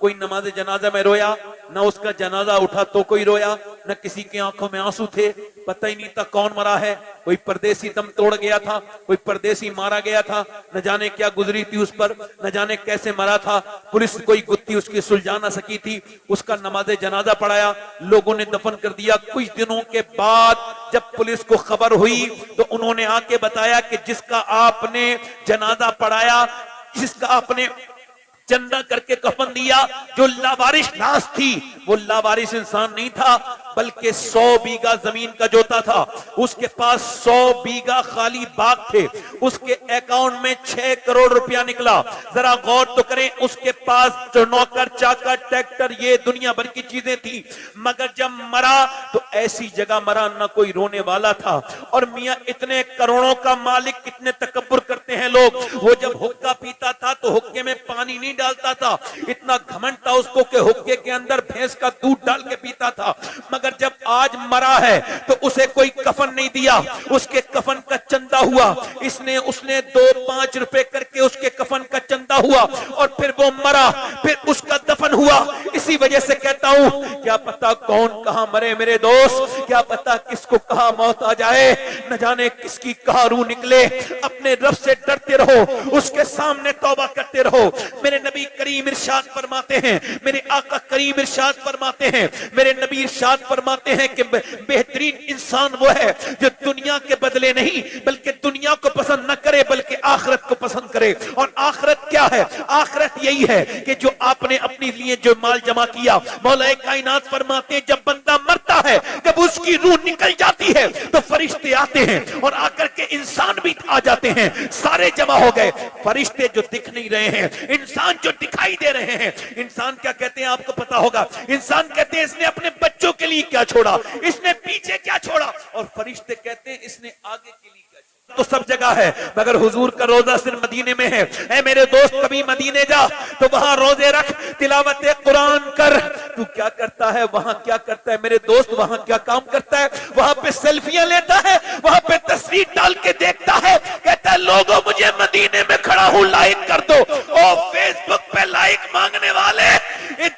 कोई नमाज जनाजा में रोया, न उसका जनाजा उठा तो कोई रोया, न किसी की आंखों में आंसू थे। पता ही नहीं था कौन मरा है। कोई परदेसी दम तोड़ गया था, कोई परदेसी मारा गया था, न जाने क्या गुजरी थी उस पर, न जाने कैसे मरा था। पुलिस कोई गुत्थी उसकी सुलझा ना सकी थी। उसका नमाज जनाजा पढ़ाया, लोगों ने दफन कर दिया। कुछ दिनों के बाद जब पुलिस को खबर हुई तो उन्होंने आके बताया कि जिसका आपने जनाजा पढ़ाया, जिसका आपने चंदा करके कफन दिया, जो लावारिश लाश थी, वो लावारिश इंसान नहीं था, बल्कि 100 बीघा जमीन का जोता था। उसके पास 100 बीघा खाली बाग थे। उसके अकाउंट में 6 करोड़ रुपया निकला। जरा गौर तो करें, उसके पास जो नौकर चाकर ट्रैक्टर ये दुनिया भर की चीजें थी, मगर जब मरा तो ऐसी जगह मरा ना कोई रोने वाला था। और मियां इतने करोड़ों का मालिक, कितने तकब्बुर करते हैं लोग। वो जब हुक्का पीता था तो हुक्के में पानी नहीं डालता था, इतना घमंड था उसको कि हुक्के के अंदर भैंस का दूध डाल के पीता था। मगर जब आज मरा है तो उसे कोई कफन नहीं दिया, उसके कफन का चंदा हुआ। उसने 2-5 रुपए करके उसके कफन का चंदा हुआ और फिर वो मरा, फिर उसका दफन हुआ। इसी वजह से कहता हूं, क्या पता कौन कहां मरे मेरे दोस्त, क्या पता किसको कहां मौत आ जाए, न जाने किसकी कहां रूह निकले। अपने रब से डरते रहो, उसके सामने तौबा करते रहो। मेरे नबी करीम इरशाद फरमाते हैं, मेरे आका करीम इरशाद फरमाते हैं, मेरे नबी इरशाद फरमाते हैं कि बेहतरीन इंसान वो है जो दुनिया के बदले नहीं बल्कि दुनिया को पसंद न करे बल्कि आखिरत को पसंद करे। और आखिरत क्या है? आखिरत यही है कि जो आपने अपने लिए जो माल जमा किया, मौला कायनात फरमाते हैं जब बंदा मरता है, जब उसकी रूह निकल जाती है तो फरिश्ते आते हैं और आकर के इंसान भी आ जाते हैं। सारे जमा हो गए, फरिश्ते जो दिख नहीं रहे हैं, इंसान जो दिखाई दे रहे हैं। इंसान क्या कहते हैं आपको पता होगा? इंसान कहते हैं इसने अपने बच्चों के लिए क्या छोड़ा, इसने पीछे क्या छोड़ा, और फरिश्ते कहते हैं इसने आगे के लिए क्या छोड़ा। तो सब जगह है, मगर हुजूर का रोजा सिर्फ मदीने में है। ऐ मेरे दोस्त, कभी मदीने जा तो वहां रोजे रख, तिलावत कुरान कर। तू क्या करता है वहां? क्या करता है मेरे दोस्त? वहां क्या काम करता है? वहां पे सेल्फियां लेता है, वहां पे तस्वीर डाल के देखता है, कहता है लोगों मुझे मदीने में खड़ा हूं लाइक कर दो। ओ फेसबुक पे लाइक मांगने वाले,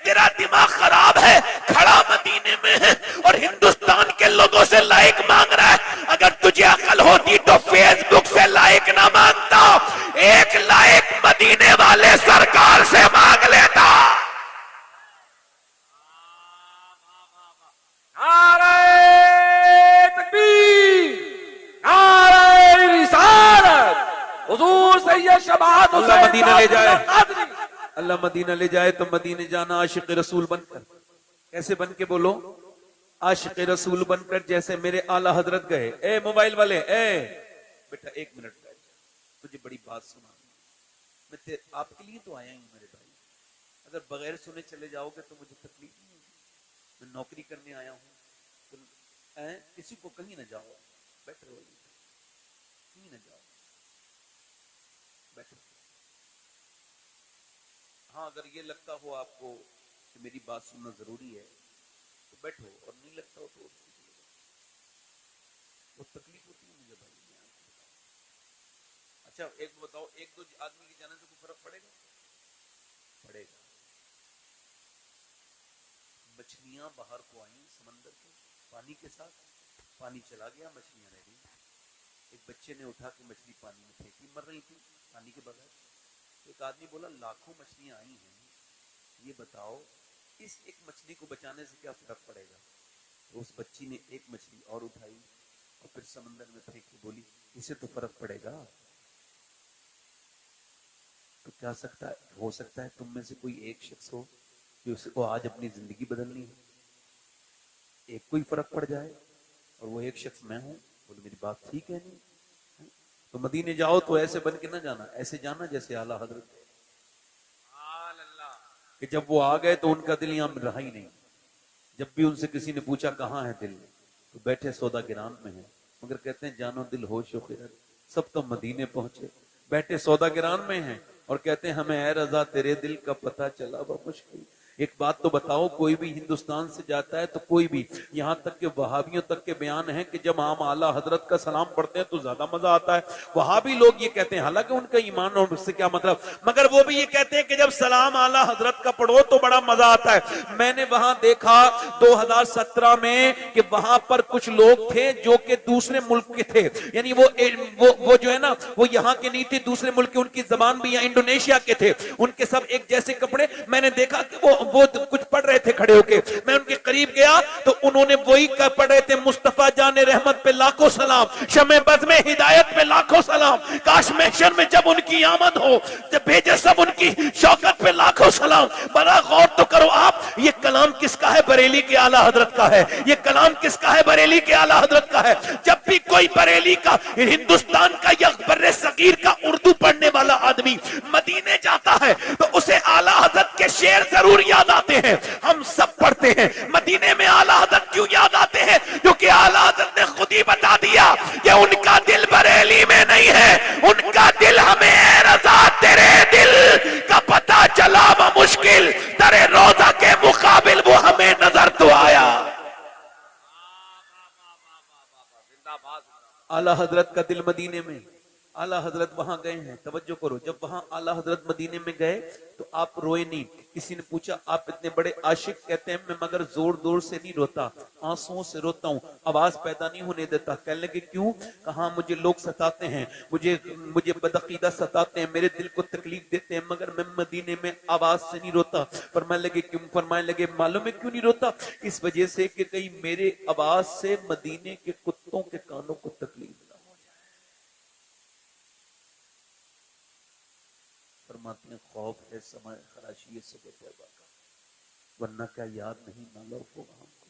तेरा दिमाग खराब है। खड़ा मदीने में है और हिंदुस्तान के लोगों से लाइक मांग रहा है। अगर तुझे अकल होती तो फेसबुक से लाइक ना मांगता, एक लाइक मदीने वाले सरकार से मांग लेता। नारे तकबीर, नारे रिसालत, हुजूर सैयद शबात अल्लाह मदीना ले जाए, कादरी। अल्लाह मदीना ले जाए तो मदीने जाना आशिक रसूल बनकर। कैसे बन के बोलो? आशिक रसूल बनकर, जैसे मेरे आला हजरत गए। ए मोबाइल वाले, बेटा 1 मिनट बैठ, तुझे बड़ी बात सुना। मैं आपके लिए तो आया हूं मेरे भाई, अगर बगैर सुने चले जाओगे तो मुझे तकलीफ नहीं होगी। मैं नौकरी करने आया हूं तो किसी को कहीं ना जाओ, बैठो कहीं ना जाओ, बैठो। हाँ, अगर ये लगता हो आपको कि मेरी बात सुनना जरूरी है तो बैठो, और नहीं लगता हो तो वो तकलीफ होती है मुझे भाई। अच्छा एक बताओ, 1-2 आदमी के जाने से कोई फर्क पड़ेगा? पड़ेगा। मछलियां बाहर को आई समंदर के पानी के साथ, पानी चला गया, मछलियां रह गई। एक बच्चे ने उठा के मछली पानी में फेंकी, मर रही थी पानी के बगैर। एक आदमी बोला लाखों मछलियां आई हैं, ये बताओ इस एक मछली को बचाने से क्या फर्क पड़ेगा? तो उस बच्ची ने एक मछली और उठाई और फिर समंदर में फेंकी, बोली इसे तो फर्क पड़ेगा। तो क्या हो सकता है तुम में से कोई एक शख्स हो कि उसको आज अपनी जिंदगी बदलनी है, एक कोई फर्क पड़ जाए, और वो एक शख्स मैं हूं। बोले मेरी बात ठीक है नहीं? तो मदीने जाओ तो ऐसे बन के ना जाना, ऐसे जाना जैसे आला हजरत, कि जब वो आ गए तो उनका दिल यहां रहा ही नहीं। जब भी उनसे किसी ने पूछा कहां है दिल, तो बैठे सौदा गिरान में है, मगर कहते हैं जानो दिल होश खैरत, सब तो मदीने पहुंचे, बैठे सौदा गिरान में हैं और कहते हैं हमें ऐ रजा तेरे दिल का पता चला वो मुश्किल। एक बात तो बताओ, कोई भी हिंदुस्तान से जाता है तो कोई भी, यहां तक के वहाबियों तक के बयान है कि जब हम आला हजरत का सलाम पढ़ते हैं तो ज्यादा मजा आता है। वहाबी लोग ये कहते हैं, हालांकि उनका ईमान और उससे क्या मतलब, मगर वो भी ये कहते हैं कि जब सलाम आला हजरत का पढ़ो तो बड़ा मजा आता है। मैंने वहां देखा 2017 में कि वहां पर कुछ लोग थे जो कि दूसरे मुल्क के थे, यानी वो जो है ना, वो यहाँ के नहीं थे, दूसरे मुल्क के, उनकी जबान भी यहाँ इंडोनेशिया के थे, उनके सब एक जैसे कपड़े। मैंने देखा कि वो कुछ पढ़ रहे थे खड़े होके, मैं उनके करीब गया तो उन्होंने वही पढ़ रहे थे, मुस्तफा जाने रहमत पे लाखों सलाम, शमे बज़ में हिदायत पे लाखों सलाम, काश महशर में जब उनकी आमद हो, जब भेजे सब उनकी शौकत पे लाखों सलाम। बड़ा गौर तो करो आप, ये कलाम किसका है? बरेली के आला हजरत का है। ये कलाम किसका है? बरेली के आला हजरत का है। जब भी कोई बरेली का, हिंदुस्तान का या बर्रे सगीर का उर्दू पढ़ने वाला आदमी मदीने जाता है तो उसे आला हजरत के शेर जरूर याद आते हैं। हम सब पढ़ते हैं, मदीने में आला हजरत क्यों याद आते हैं? क्योंकि आला हजरत ने खुद ही बता दिया कि उनका दिल बरेली में नहीं है, उनका दिल हमें रजा तेरे दिल का पता चला मुश्किल, तेरे रोजा के मुकाबिल वो हमें नजर तो आया। आला हजरत का दिल मदीने में, आला हजरत वहां गए हैं। तवज्जो करो, जब वहां आला हजरत मदीने में गए तो आप रोए नहीं। किसी ने पूछा आप इतने बड़े आशिक, कहते हैं मैं मगर जोर जोर से नहीं रोता, आंसुओं से रोता हूं, आवाज पैदा नहीं होने देता। कहने लगे क्यों? कहा मुझे लोग सताते हैं, मुझे बदअकीदा सताते हैं, मेरे दिल को तकलीफ देते हैं, मगर मैं मदीने में आवाज से नहीं रोता। फरमाने लगे क्यों? फरमाने लगे मालूम है क्यों नहीं रोता? इस वजह से कि कहीं मेरे आवाज से मदीने के कुत्तों के कानों को तकलीफ। फरमाते हैं खौफ है समय खराशी सुबह तैबा का, वरना क्या याद नहीं मालूम होगा हमको।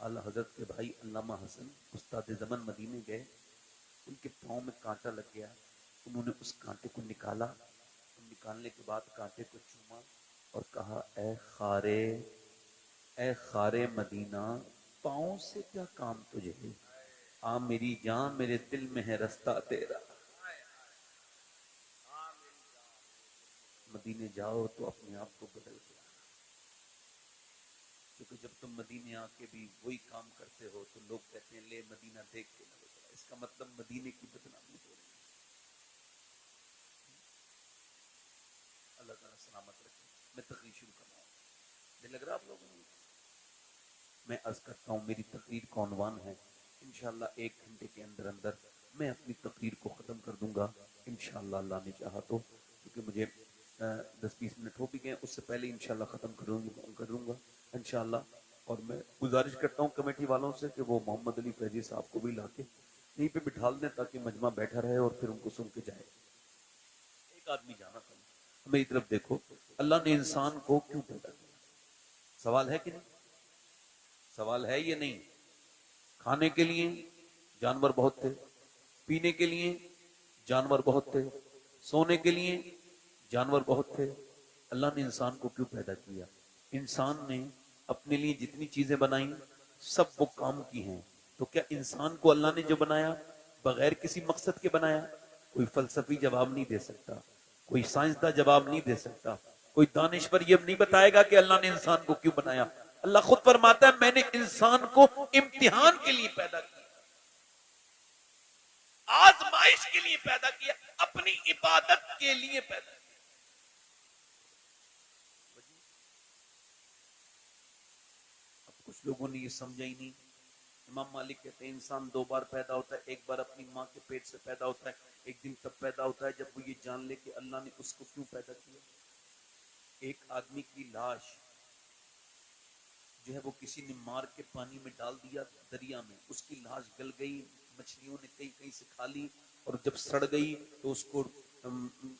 आला हजरत के भाई अल्लामा हसन उस्ताद ज़मान मदीने गए, उनके पाँव में कांटा लग गया, उन्होंने उस कांटे को निकाला, निकालने के बाद कांटे को चूमा और कहा ए खारे मदीना, पाँव से क्या काम तुझे, आ मेरी जान मेरे दिल में है रास्ता तेरा। मदीने जाओ तो अपने आप को बदल के आना, क्योंकि जब तुम मदीने आके भी वही काम करते हो तो लोग कहते हैं ले मदीना देख के ना बदला, इसका मतलब मदीने की बदनामी हो रही है। अल्लाह ताला सलामत रखे। मैं तकरीर शुरू कर रहा हूँ, दिल लग रहा आप लोगों को? मैं अर्ज करता हूँ मेरी तकरीर का उन्वान है, इंशाअल्लाह 1 घंटे के अंदर अंदर मैं अपनी तकरीर को ख़त्म कर दूंगा इंशाअल्लाह, अल्लाह ने चाहा तो, क्योंकि मुझे 10-20 मिनट हो भी गए, उससे पहले इंशाल्लाह ख़त्म कर दूंगा इंशाल्लाह। और मैं गुजारिश करता हूँ कमेटी वालों से कि वो मोहम्मद अली फैजी साहब को भी लाके यहीं पे बिठा दें ताकि मजमा बैठा रहे और फिर उनको सुन के जाए। एक आदमी जाना था, मेरी तरफ देखो, अल्लाह ने इंसान को क्यों पैदा किया? सवाल है कि नहीं? सवाल है ये नहीं? खाने के लिए जानवर बहुत थे, पीने के लिए जानवर बहुत थे, सोने के लिए जानवर बहुत थे। अल्लाह ने इंसान को क्यों पैदा किया? इंसान ने अपने लिए जितनी चीजें बनाई सब वो काम की हैं। तो क्या इंसान को अल्लाह ने जो बनाया बगैर किसी मकसद के बनाया? कोई फलसफी जवाब नहीं दे सकता, कोई साइंसदा जवाब नहीं दे सकता, कोई दानिश्वर ये नहीं बताएगा कि अल्लाह ने इंसान को क्यों बनाया। अल्लाह खुद फरमाता है मैंने इंसान को इम्तिहान के लिए पैदा किया, आजमाइश के लिए पैदा किया, अपनी इबादत के लिए पैदा किया। कुछ लोगों ने ये समझा ही नहीं। इमाम मालिक कहते हैं इंसान 2 बार पैदा होता है, एक बार अपनी माँ के पेट से पैदा होता है, एक दिन तब पैदा होता है जब वो ये जान ले कि अल्लाह ने उसको क्यों पैदा किया। एक आदमी की लाश जो है वो किसी ने मार के पानी में डाल दिया दरिया में, उसकी लाश गल गई, मछलियों ने कहीं कहीं से खा ली और जब सड़ गई तो उसको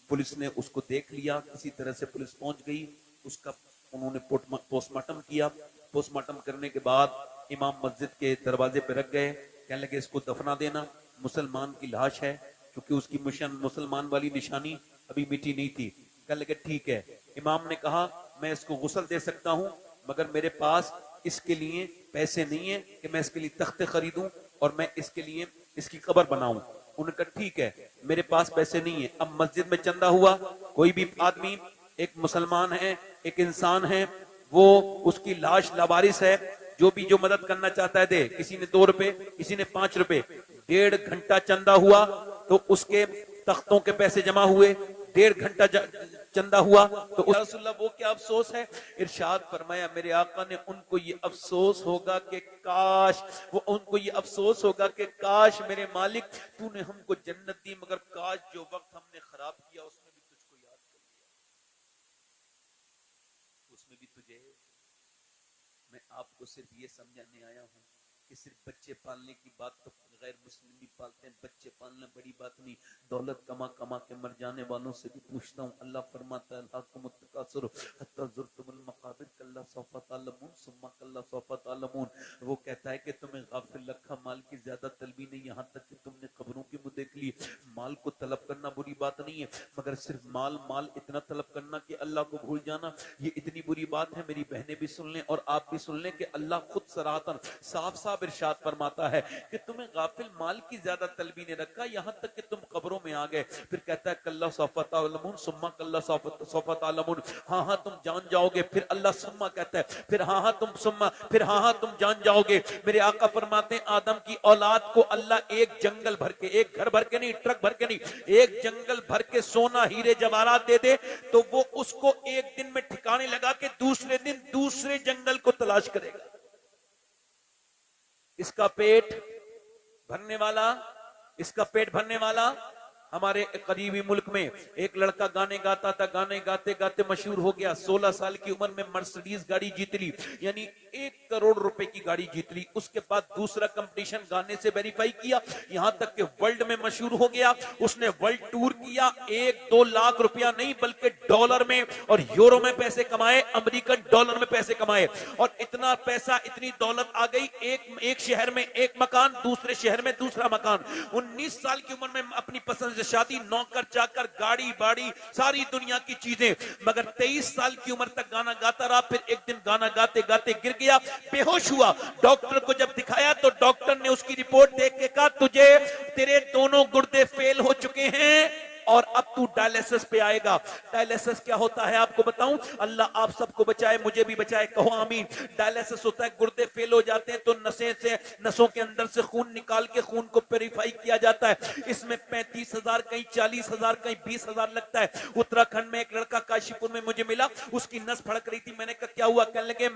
पुलिस ने उसको देख लिया, किसी तरह से पुलिस पहुंच गई, उसका उन्होंने पोस्टमार्टम किया। पोस्टमार्टम करने के बाद इमाम मस्जिद के दरवाजे पे रख गए, कहने लगे इसको दफना देना, मुसलमान की लाश है, क्योंकि उसकी मुसलमान वाली निशानी अभी मिटी नहीं थी। कहने लगे ठीक है। इमाम ने कहा मैं इसको गुस्ल दे सकता हूँ मगर मेरे पास इसके लिए पैसे नहीं है कि मैं इसके लिए तख्ते खरीदूं और मैं इसके लिए इसकी कब्र बनाऊं। उन्होंने कहा ठीक है मेरे पास पैसे नहीं है। अब मस्जिद में चंदा हुआ, कोई भी आदमी, एक मुसलमान है, एक इंसान है, वो उसकी लाश लावारिस है, जो भी जो मदद करना चाहता है दे। किसी ने 2 रुपए, किसी ने 5 रुपए। 1.5 घंटा चंदा हुआ तो उसके तख्तों के पैसे जमा हुए। 1.5 घंटा चंदा हुआ तो या रसूलल्लाह वो क्या अफसोस है? इरशाद फरमाया मेरे आका ने, उनको ये अफसोस होगा कि काश, वो उनको ये अफसोस होगा कि काश मेरे मालिक तूने हमको जन्नत दी, मगर काश जो वक्त हमने खराब किया उसमें भी तुझको याद कर लिया, उसमें भी तुझे। मैं आपको सिर्फ ये समझाने आया हूं कि सिर्फ बच्चे पालने की बात तो गैर मुस्लिम भी पालते हैं। बच्चे पालना बड़ी बात नहीं, दौलत कमा कमा के मर जाने वालों से भी पूछता हूँ। अल्लाह फरमाता है वो कहता है कि तुम्हें गाफिल रखा, माल की ज्यादा तलबी नहीं, यहाँ तक कि तुमने कब्रों की मुंह देख ली। माल को तलब करना बुरी बात नहीं है, मगर सिर्फ माल माल इतना तलब करना कि अल्लाह को भूल जाना, ये इतनी बुरी बात है। मेरी बहनें भी सुन लें और आप भी सुन लें कि अल्लाह खुद सराहतन साफ साफ इरशाद फरमाता है कि तुम्हें गाफिल माल की ज्यादा तलबी ने रखा, यहाँ तक कि तुम कब्रों में आ गए। फिर कहता है कल्ला सौफा तालमून सुम्मा कल्ला सौफा तालमून, हाँ हाँ तुम जान जाओगे। फिर अल्लाह सुम्मा कहता है, फिर हाँ हाँ तुम सुम्मा, फिर हाँ हाँ तुम जान जाओगे। मेरे आका फरमाते हैं आदम की औलाद को अल्लाह एक जंगल भर के, एक घर भर के नहीं, ट्रक भर के नहीं, एक जंगल भर के सोना हीरे जवाहरात दे दे तो वो उसको एक दिन में ठिकाने लगा के दूसरे दिन दूसरे जंगल को तलाश करेगा। इसका पेट भरने वाला, इसका पेट भरने वाला। हमारे करीबी मुल्क में एक लड़का गाने गाता था, गाने गाते गाते मशहूर हो गया। 16 साल की उम्र में मर्सिडीज गाड़ी जीत ली, यानी 1 करोड़ रुपए की गाड़ी जीत ली। उसके बाद दूसरा कंपटीशन गाने से वेरीफाई किया, यहां तक कि वर्ल्ड में मशहूर हो गया। उसने वर्ल्ड टूर किया, 1-2 लाख रुपया नहीं बल्कि डॉलर में और यूरो में पैसे कमाए, अमेरिकन डॉलर में पैसे कमाए। और इतना पैसा, इतनी दौलत आ गई, एक शहर में एक मकान, दूसरे शहर में दूसरा मकान। 19 साल की उम्र में अपनी पसंद शादी, नौकर चाकर, गाड़ी बाड़ी, सारी दुनिया की चीजें। मगर 23 साल की उम्र तक गाना गाता रहा। फिर एक दिन गाना गाते गाते गिर गया, बेहोश हुआ। डॉक्टर को जब दिखाया तो डॉक्टर ने उसकी रिपोर्ट देख के कहा तुझे, तेरे दोनों गुर्दे फेल हो चुके हैं और अब तू डायलिसिस पे आएगा। डायलिसिस क्या होता है आपको बताऊं? अल्लाह आप सबको बचाए, मुझे भी बचाए, कहो आमीन। डायलिसिस होता है गुर्दे फेल हो जाते हैं तो नसों के अंदर से खून निकाल के खून को प्यूरिफाई किया जाता है। इसमें 35,000 कहीं 40,000 कहीं 20,000 लगता है। उत्तराखंड में एक लड़का काशीपुर में मुझे मिला, उसकी नस फड़क रही थी। मैंने कहा क्या हुआ? कहने लगे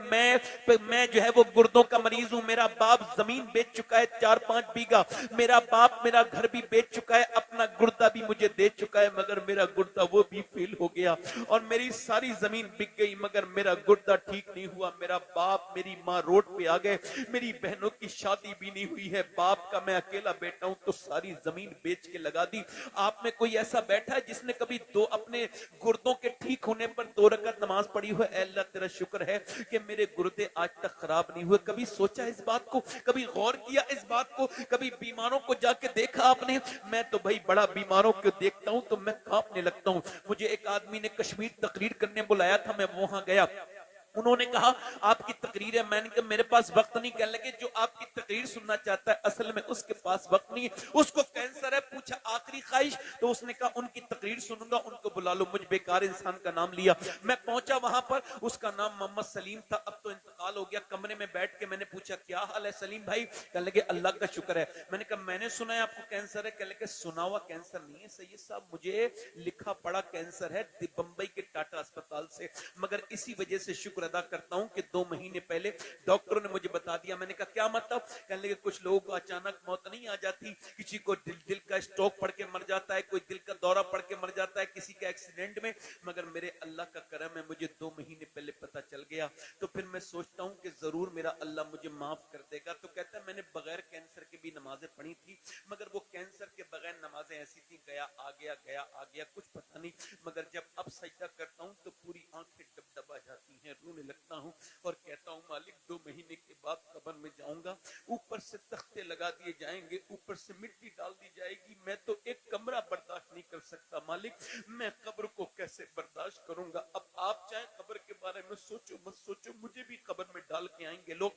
मैं जो है वो गुर्दों का मरीज हूं। मेरा बाप जमीन बेच चुका है 4-5 बीघा, मेरा बाप मेरा घर भी बेच चुका है, अपना गुर्दा भी मुझे दे चुका है, मगर मेरा गुर्दा वो भी फेल हो गया और मेरी सारी जमीन बिक गई, मगर मेरा गुर्दा ठीक नहीं हुआ। मेरा बाप मेरी माँ रोड पे आ गए, मेरी बहनों की शादी भी नहीं हुई है, बाप का मैं अकेला बेटा हूं तो सारी जमीन बेच के लगा दी। आप में कोई ऐसा बैठा है जिसने कभी अपने गुर्दों के ठीक होने पर 2 रकात नमाज पढ़ी हो? अल्लाह तेरा शुक्र है कि मेरे गुर्दे आज तक खराब नहीं हुए। कभी सोचा इस बात को? कभी गौर किया इस बात को? कभी बीमारों को जाके देखा आपने? मैं तो भाई बड़ा बीमारों को देखता हूं तो मैं कांपने लगता हूं। मुझे एक आदमी ने कश्मीर तकरीर करने बुलाया था, मैं वहां गया। उन्होंने कहा आपकी तकरीर है, मैंने कहा मेरे पास वक्त नहीं। कहने लगे जो आपकी तकरीर सुनना चाहता है असल में उसके पास वक्त नहीं है, उसको कैंसर है। पूछा आखिरी ख्वाहिश? तो उसने कहा उनकी तकरीर सुनूंगा, उनको बुला लो। मुझे बेकार इंसान का नाम लिया। मैं पहुंचा वहां पर, उसका नाम मोहम्मद सलीम था, अब तो इंतकाल हो गया। कमरे में बैठ के मैंने पूछा क्या हाल है सलीम भाई? कहने लगे अल्लाह का शुक्र है। मैंने कहा मैंने सुना है आपको कैंसर है? कहने लगे सुना हुआ कैंसर नहीं है सैयद साहब, मुझे लिखा पड़ा कैंसर है बंबई के टाटा अस्पताल से, मगर इसी वजह से शुक्र अदा करता हूं कि 2 महीने पहले डॉक्टरों ने मुझे बता दिया। मैंने कहा क्या मतलब? कहने लगे कुछ लोगों को अचानक मौत नहीं आ जाती, किसी को दिल का स्ट्रोक पड़ के मर जाता है, कोई दिल का दौरा पड़ के मर जाता है, किसी का एक्सीडेंट में, मगर मेरे अल्लाह का करम है मुझे 2 महीने पहले पता चल गया। तो फिर मैं सोचता हूं कि जरूर मेरा अल्लाह मुझे माफ कर देगा। तो कहता है मैंने बगैर कैंसर के भी नमाजें पढ़ी थी, मगर वो कैंसर के बगैर नमाजें ऐसी थी, गया आ गया कुछ पता नहीं, मगर जब अब सजदा करता हूं तो पूरी आंखें डबडबा जाती हैं, रोने लगता हूं और कहता हूं मालिक 2 महीने के बाद कब्र में जाऊंगा, ऊपर से तख्ते लगा दिए जाएंगे, ऊपर से मिट्टी डाल दी जाएगी, मैं तो एक कमरा बर्दाश्त नहीं कर सकता मालिक, मैं कब्र को कैसे बर्दाश्त करूंगा? अब आप चाहे कब्र के बारे में सोचो मत सोचो, मुझे भी कब्र में डाल के आएंगे लोग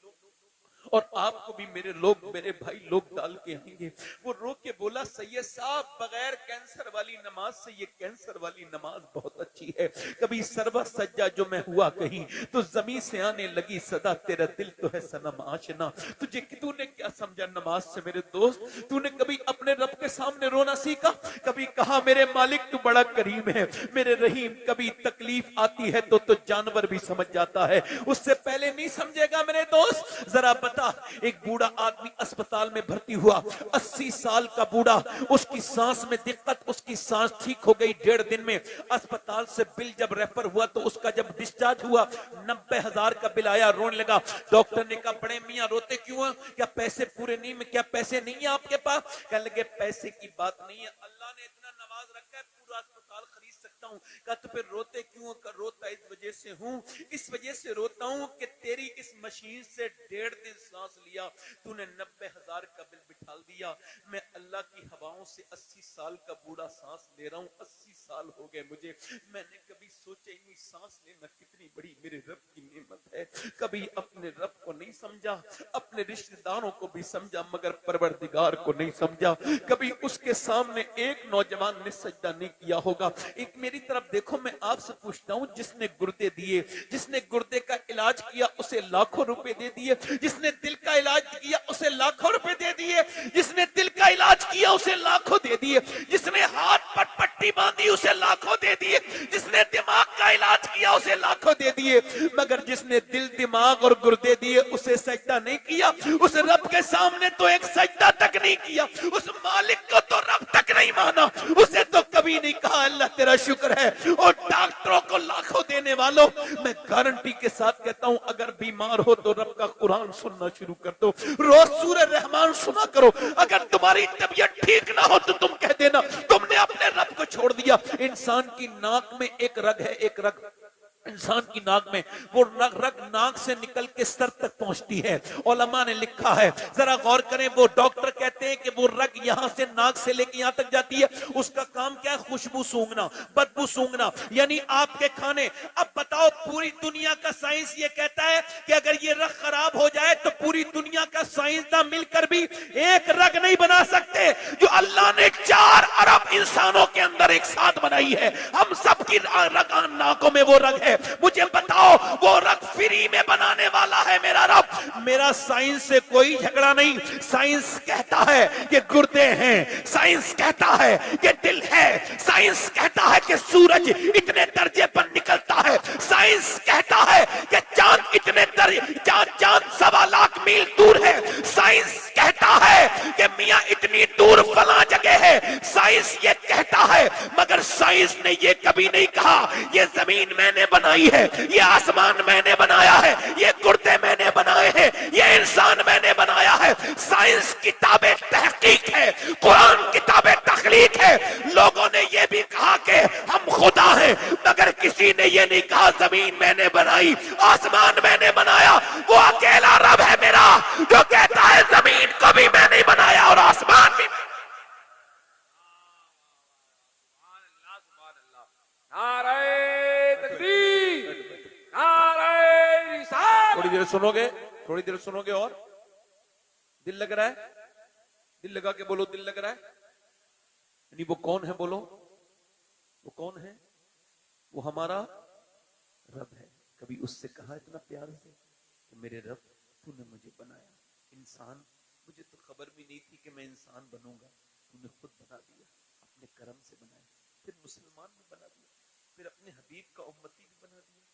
और आपको भी मेरे लोग, मेरे भाई लोग डाल के आएंगे। वो रो के बोला, सैयद साहब बगैर कैंसर वाली नमाज से ये कैंसर वाली नमाज बहुत अच्छी है। कभी सरवा सज्जा जो मैं हुआ कहीं तो जमीन से आने लगी सदा, तेरा दिल तो है सनम आशना। तुझे तूने क्या समझा नमाज से मेरे दोस्त? तूने कभी अपने रब के सामने रोना सीखा? कभी कहा मेरे मालिक तू बड़ा करीम है, मेरे रहीम? कभी तकलीफ आती है तो जानवर भी समझ जाता है, उससे पहले नहीं समझेगा मेरे दोस्त। जरा बता, एक बूढ़ा आदमी अस्पताल में भर्ती हुआ, 80 साल का बूढ़ा, उसकी सांस में दिक्कत, उसकी सांस ठीक हो गई 1.5 दिन में। अस्पताल से बिल जब रेफर हुआ तो उसका जब डिस्चार्ज हुआ 90,000 का बिल आया। रोने लगा। डॉक्टर ने कहा, बड़े मियां रोते क्यों हैं? क्या पैसे पूरे नहीं में, क्या पैसे नहीं है आपके पास? कहने लगे पैसे की बात नहीं है, अल्लाह ने इतना नवाज रखा है पूरा अस्पताल खरीद सकता हूं। कहा तो फिर रोते क्यों? कर रोता इस वजह से हूं, इस वजह से रोता हूं कि तेरी इस मशीन से 1.5 दिन सांस लिया, तूने 90,000 का बिल बिठाल दिया। मैं अल्लाह की हवाओं से 80 साल का बूढ़ा सांस ले रहा हूं, 80 साल हो गए मुझे। मैंने कभी सोचा ही नहीं सांस लेना कितनी बड़ी मेरे रब की नेमत है। कभी अपने रब को नहीं समझा, अपने रिश्तेदारों को भी समझा मगर परवरदिगार को नहीं समझा। कभी उसके सामने एक नौजवान ने सजदा नहीं किया होगा। एक मेरी तरफ देखो, मैं आपसे पूछता हूं, जिसने गुर्दे दिए, जिसने गुर्दे का इलाज किया उसे लाखों रुपए दे दिए, जिसने दिल का इलाज किया उसे लाखों रुपए दे दिए, जिसने दिल का इलाज किया उसे लाखों दे दिए, जिसने हाथ पर पट्टी बांधी उसे लाखों दे दिए, जिसने दिमाग का इलाज किया उसे लाखों दे दिए, मगर जिसने दिल, दिमाग और गुर्दे दिए उसे सजदा नहीं किया। उस रब के सामने तो एक सजदा तक नहीं किया, उस मालिक को तो रब तक नहीं माना, उसे तो कभी नहीं कहा अल्लाह तेरा शुक्र है। और डॉक्टरों को लाखों देने वालों, मैं गारंटी के साथ कहता हूं, अगर बीमार हो तो रब का कुरान सुनना शुरू कर दो, रोज सूरह रहमान सुना करो। अगर तुम्हारी तबीयत ठीक ना हो तो तुम कह देना तुमने अपने रब को छोड़ दिया। इंसान की नाक में एक रग है, एक रग इंसान की नाक में, वो रग नाक से निकल के सर तक पहुंचती है। उलमा ने लिखा है, जरा गौर करें, वो डॉक्टर कहते हैं कि वो रग यहां से नाक से लेके यहां तक जाती है, उसका काम क्या है? खुशबू सूंघना, बदबू सूंघना, यानी आपके खाने। अब बताओ, पूरी दुनिया का साइंस ये कहता है कि अगर ये रग खराब हो जाए तो पूरी दुनिया का साइंसदान मिलकर भी एक रग नहीं बना सकते जो अल्लाह ने 4 अरब इंसानों के अंदर एक साथ बनाई है। हम सबकी रग, नाकों में वो रग है। मुझे बताओ, वो रग फ्री में बनाने वाला है मेरा रब। मेरा साइंस से कोई झगड़ा नहीं। साइंस कहता है कि गुर्दे हैं, साइंस कहता है कि दिल है, साइंस कहता है कि सूरज इतने दर्जे पर निकलता है, साइंस कहता है कि चांद इतने चांद 1.25 लाख मील दूर है, साइंस कहता है कि मियां इतनी दूर फला जगह है, साइंस ये कहता है। मगर साइंस ने ये कभी नहीं कहा ये जमीन मैंने बनाई है, ये आसमान मैंने बनाया है, ये गुर्दे मैंने बनाए हैं, ये इंसान मैंने बनाया है। साइंस किताबें तहकीक है, कुरान किताबें तखलीक है। लोगों ने ये भी कहा कि हम खुदा हैं, मगर किसी ने ये नहीं कहा जमीन मैंने बनाई, आसमान मैंने बनाया। वो अकेला रब है मेरा जो कहता है जमीन को भी मैंने बनाया और आसमान भी। थोड़ी देर सुनोगे, थोड़ी देर सुनोगे और दिल लग रहा है? दिल लगा के बोलो, दिल लग रहा है। यानी वो कौन है? बोलो, वो कौन है? वो हमारा रब है। कभी उससे कहा इतना प्यार से कि मेरे रब, तूने मुझे बनाया इंसान, मुझे तो खबर भी नहीं थी कि मैं इंसान बनूंगा, तूने खुद बना दिया, अपने कर्म से बनाया, फिर मुसलमान भी बना दिया, फिर अपने हबीब का उम्मती भी बना दिया।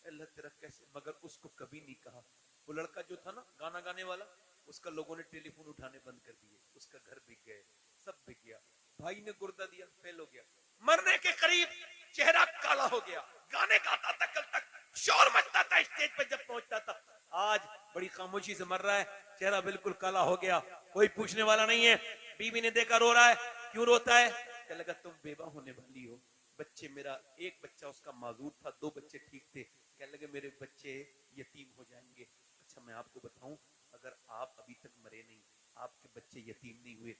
अल्लाह तेरा कैसे? मगर उसको कभी नहीं कहा। वो लड़का जो था ना गाना गाने वाला, उसका लोगों ने टेलीफोन उठाने बंद कर दिए, उसका घर बिक गए, सब बिक गया। भाई ने गुर्दा दिया, फेल हो गया, मरने के करीब, चेहरा काला हो गया, गाने गाता था, कल तक शोर मचता था स्टेज पे जब पहुंचता था, आज बड़ी खामोशी से मर रहा है, चेहरा बिल्कुल काला हो गया, कोई पूछने वाला नहीं है। बीवी ने देखा रो रहा है, क्यों रोता है? कहने लगा तुम बेवा होने वाली हो, बच्चे, मेरा एक बच्चा उसका माजूर था, 2 बच्चे ठीक थे, कहने लगे मेरे बच्चे यतीम हो जाएंगे। अच्छा मैं आपको बताऊं, अगर आप अभी तक मरे नहीं, आपके बच्चे यतीम नहीं हुए,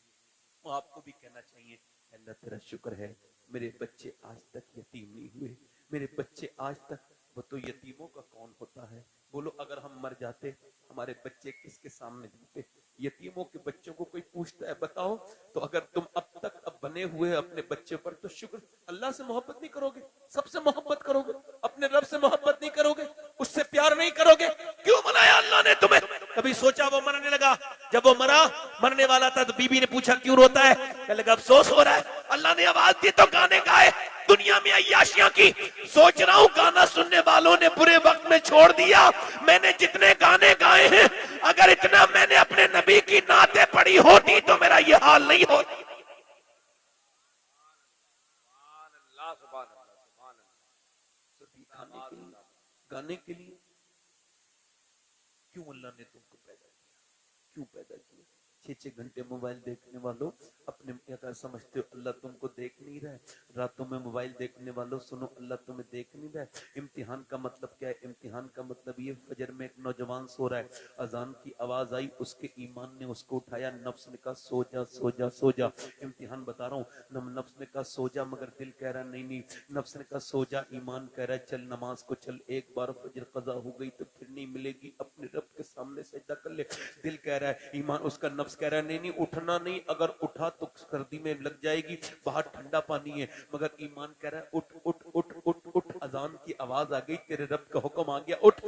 तो आपको भी कहना चाहिए अल्लाह तेरा शुक्र है मेरे बच्चे आज तक यतीम नहीं हुए, मेरे बच्चे आज तक। वो तो यतीमों का कौन होता है? बोलो अगर हम मर जाते हमारे बच्चे किसके सामने होते? यतीमों के बच्चों को कोई पूछता है बताओ, तो अगर तुम अब बने हुए अपने बच्चे पर तो शुक्र, अल्लाह से मोहब्बत नहीं करोगे? सबसे मोहब्बत करोगे, अपने रब से मोहब्बत नहीं करोगे, उससे प्यार नहीं करोगे? क्यों बनाया अल्लाह ने तुम्हें? कभी सोचा वो मरने लगा, जब वो मरने वाला था तो बीबी ने पूछा क्यों रोता है? कहने लगा अफसोस हो रहा है, अल्लाह ने आवाज दी तो गाने गाए, दुनिया में अय्याशियां की। सोच रहा हूं गाना सुनने वालों ने बुरे वक्त में छोड़ दिया, मैंने जितने गाने गाए हैं अगर इतना मैंने अपने नबी की नाते पढ़ी होती तो मेरा ये हाल नहीं होता। गाने के लिए क्यों अल्लाह ने तुमको पैदा किया? क्यों पैदा किया? 6-6 घंटे मोबाइल देखने वालों, अपने क्या समझते हो अल्लाह तुमको देख नहीं रहा है? रातों में मोबाइल देखने वालों सुनो, अल्लाह तुम्हें देख नहीं रहा है? इम्तिहान का मतलब क्या है? इम्तिहान का मतलब ये, फजर में एक नौजवान सो रहा है, अजान की आवाज आई, उसके ईमान ने उसको उठाया, नफ्स ने कहा सो जा सो जा सो जा। इम्तिहान बता रहा हूँ, नफ्स ने कहा सो जा, मगर दिल कह रहा नहीं नहीं। नफ्स ने कहा सो जा, ईमान कह रहा है चल नमाज को चल, एक बार फजर कजा हो गई तो फिर नहीं मिलेगी, अपने रब के सामने सजदा कर ले। दिल कह रहा है, ईमान, उसका नफ्स कह रहा है नहीं नहीं उठना नहीं, अगर उठा तो सर्दी में लग जाएगी, बाहर ठंडा पानी है। मगर ईमान कह रहा है उठ उठ उठ उठ उठ, अजान की आवाज आ गई, तेरे रब का हुक्म आ गया उठ।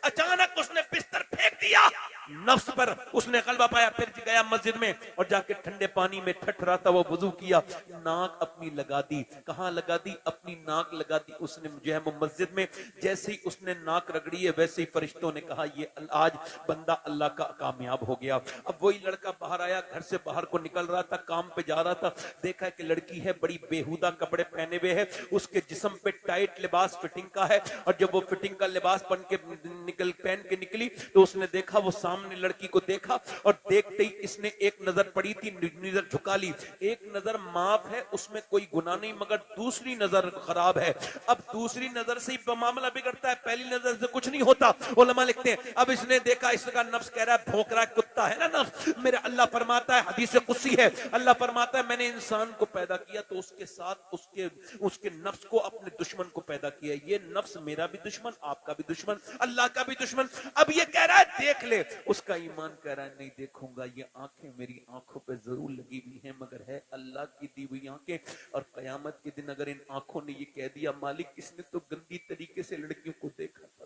अचानक उसने बिस्तर फेंक दिया नफ्स पर, उसने गलबा पाया, फिर गया मस्जिद में और जाके ठंडे पानी में ठठ रहा था वो वुजू किया, नाक अपनी लगा दी। कहां लगा दी? अपनी नाक लगा दी उसने जो है वो मस्जिद में। जैसे ही उसने नाक रगड़ी है वैसे ही फरिश्तों ने कहा ये आज बंदा अल्लाह का कामयाब हो गया। अब वही लड़का बाहर आया, घर से बाहर को निकल रहा था, काम पे जा रहा था, देखा कि लड़की है बड़ी बेहुदा कपड़े पहने हुए है, उसके जिस्म पे टाइट लिबास फिटिंग का है, और जब वो फिटिंग का लिबास पहन के निकली तो उसने देखा, वो सामने लड़की को देखा और देखते ही इसने एक नजर पड़ी थी, नजर झुका ली। एक नजर माफ है, उसमें कोई गुनाह नहीं, मगर दूसरी नजर खराब है। अब दूसरी नजर से ही मामला बिगड़ता है, पहली नजर से कुछ नहीं होता। उलमा लिखते हैं अब इसने देखा, इसका नफ्स कह रहा है, भौंक रहा है, कुत्ता है ना नफ्स मेरा। अल्लाह फरमाता है, हदीस कुदसी है, अल्लाह फरमाता है मैंने इंसान को पैदा किया तो उसके साथ उसके नफ्स को, अपने दुश्मन को पैदा किया। ये नफ्स मेरा भी दुश्मन, आपका भी दुश्मन, अल्लाह का भी दुश्मन। अब ये कह रहा है देख ले, उसका ईमान कह रहा है नहीं देखूंगा, ये आंखें मेरी आंखों पे जरूर लगी हुई हैं मगर है अल्लाह की दी हुई आंखें। और कयामत के दिन अगर इन आंखों ने ये कह दिया मालिक इसने तो गंदी तरीके से लड़कियों को देखा था,